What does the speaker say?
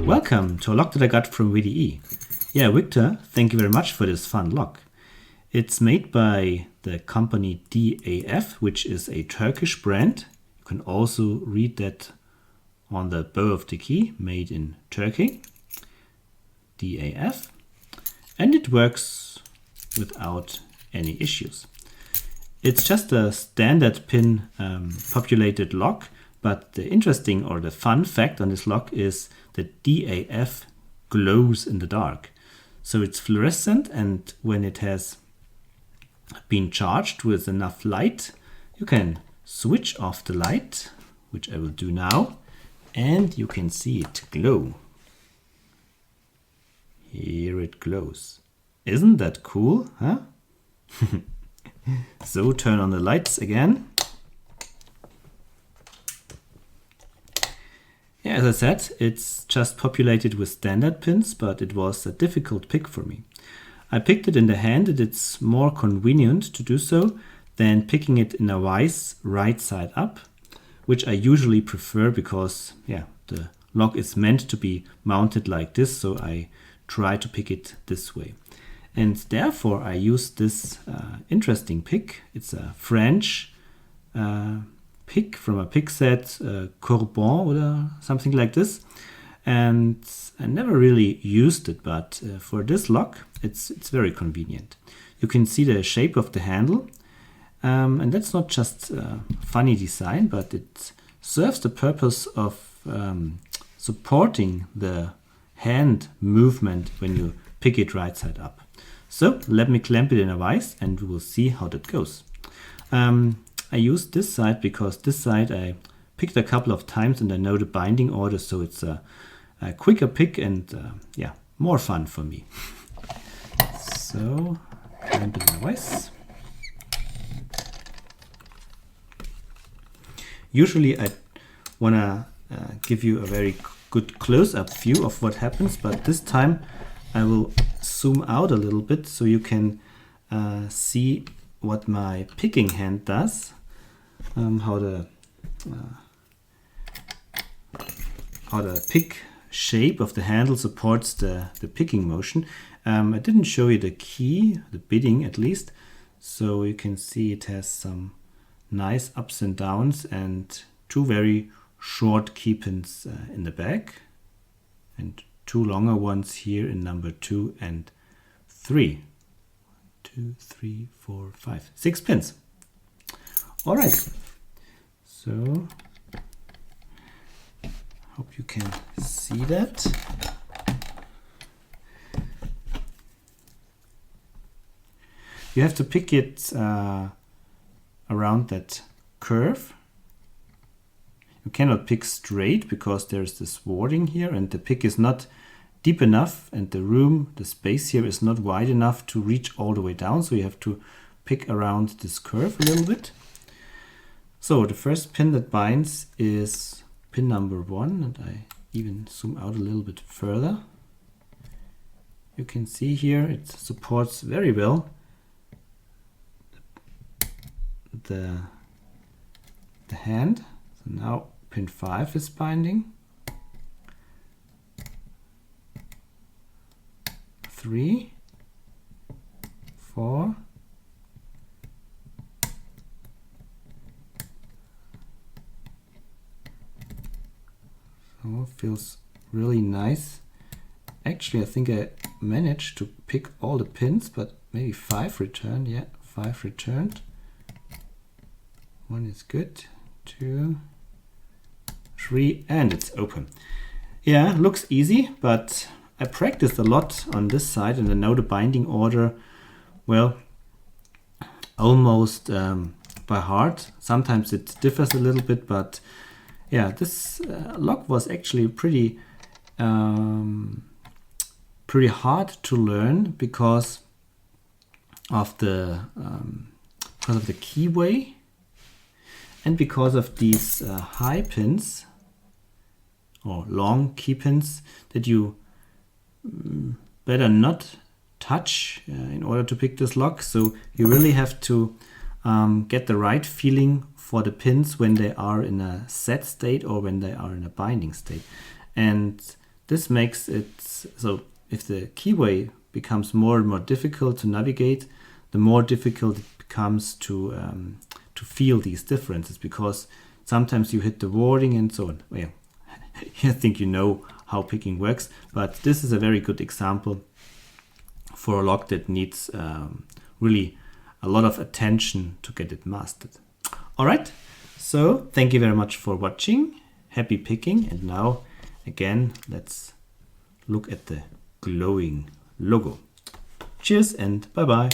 Welcome to a lock that I got from VDE. Yeah, Victor, thank you very much for this fun lock. It's made by the company DAF, which is a Turkish brand. You can also read that on the bow of the key, made in Turkey. DAF. And it works without any issues. It's just a standard pin populated lock, but the interesting or the fun fact on this lock is that DAF glows in the dark. So it's fluorescent, and when it has been charged with enough light, you can switch off the light, which I will do now, and you can see it glow. Here it glows. Isn't that cool, huh? So turn on the lights again. Yeah, as I said, it's just populated with standard pins, but it was a difficult pick for me. I picked it in the hand, and it's more convenient to do so than picking it in a vise right side up, which I usually prefer because, yeah, the lock is meant to be mounted like this, so I try to pick it this way. And therefore I use this interesting pick. It's a French pick from a pick set, Corbeau or something like this. And I never really used it, but for this lock, it's very convenient. You can see the shape of the handle, and that's not just funny design, but it serves the purpose of supporting the hand movement when you pick it right side up. So let me clamp it in a vise and we will see how that goes. I used this side because this side I picked a couple of times and I know the binding order, so it's a quicker pick and yeah, more fun for me. So clamp it in a vise. Usually I want to give you a very good close-up view of what happens, but this time I will zoom out a little bit so you can see what my picking hand does, how the pick shape of the handle supports the picking motion. I didn't show you the key, the bidding at least, so you can see it has some nice ups and downs and two very short key pins in the back and two longer ones here in number 2 and 3. 2, 3, 4, 5, 6 pins. All right. So hope you can see that. You have to pick it around that curve. You cannot pick straight because there's this warding here and the pick is not deep enough and the space here is not wide enough to reach all the way down. So you have to pick around this curve a little bit. So the first pin that binds is pin number 1, and I even zoom out a little bit further. You can see here it supports very well the hand. So now pin 5 is binding. 3, 4, so feels really nice. Actually, I think I managed to pick all the pins, but maybe 5 returned. Yeah, 5 returned. 1 is good. 2, 3, and it's open. Yeah, looks easy, but I practiced a lot on this side and I know the binding order, well, almost by heart. Sometimes it differs a little bit, but yeah, this lock was actually pretty hard to learn because of the keyway and because of these high pins or long key pins that you better not touch in order to pick this lock. So you really have to get the right feeling for the pins when they are in a set state or when they are in a binding state. And This makes it so if the keyway becomes more and more difficult to navigate, the more difficult it becomes to feel these differences, because sometimes you hit the wording and so on. Well, I think you know how picking works, but this is a very good example for a log that needs really a lot of attention to get it mastered. All right, so thank you very much for watching. Happy picking. And now again, let's look at the glowing logo. Cheers and bye bye.